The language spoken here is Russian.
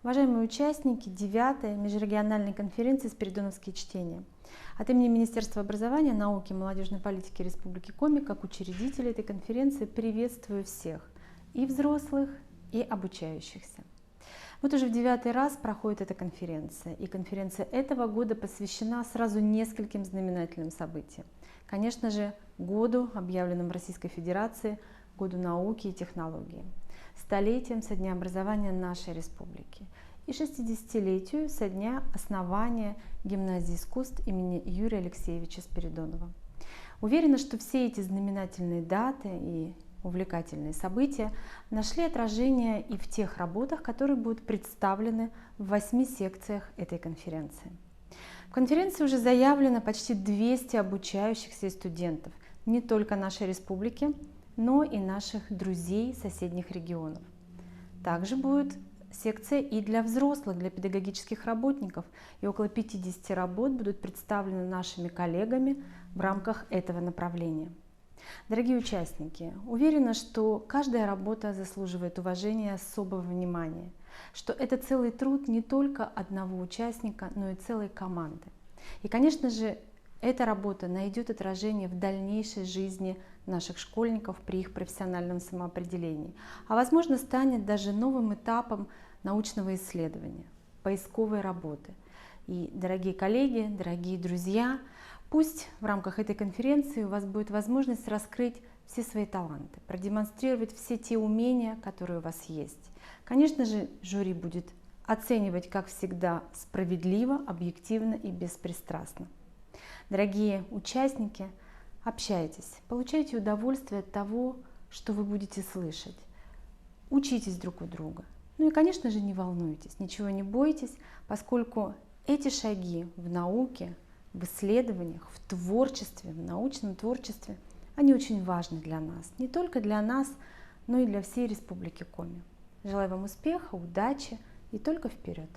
Уважаемые участники 9-й межрегиональной конференции «Спиридоновские чтения». От имени Министерства образования, науки и молодежной политики Республики Коми, как учредителя этой конференции, приветствую всех, и взрослых, и обучающихся. Вот уже в 9-й раз проходит эта конференция, и конференция этого года посвящена сразу нескольким знаменательным событиям. Конечно же, году, объявленному в Российской Федерации, году науки и технологий, столетием со дня образования нашей республики и 60-летию со дня основания гимназии искусств имени Юрия Алексеевича Спиридонова. Уверена, что все эти знаменательные даты и увлекательные события нашли отражение и в тех работах, которые будут представлены в 8 секциях этой конференции. В конференции уже заявлено почти 200 обучающихся и студентов не только нашей республики, но и наших друзей соседних регионов. Также будет секция и для взрослых, для педагогических работников, и около 50 работ будут представлены нашими коллегами в рамках этого направления. Дорогие участники, уверена, что каждая работа заслуживает уважения и особого внимания, что это целый труд не только одного участника, но и целой команды. И, конечно же, эта работа найдет отражение в дальнейшей жизни наших школьников при их профессиональном самоопределении, а возможно станет даже новым этапом научного исследования, поисковой работы. И, дорогие коллеги, дорогие друзья, пусть в рамках этой конференции у вас будет возможность раскрыть все свои таланты, продемонстрировать все те умения, которые у вас есть. Конечно же, жюри будет оценивать, как всегда, справедливо, объективно и беспристрастно. Дорогие участники, общайтесь, получайте удовольствие от того, что вы будете слышать. Учитесь друг у друга. Ну и, конечно же, не волнуйтесь, ничего не бойтесь, поскольку эти шаги в науке, в исследованиях, в творчестве, в научном творчестве, они очень важны для нас. Не только для нас, но и для всей Республики Коми. Желаю вам успеха, удачи и только вперед!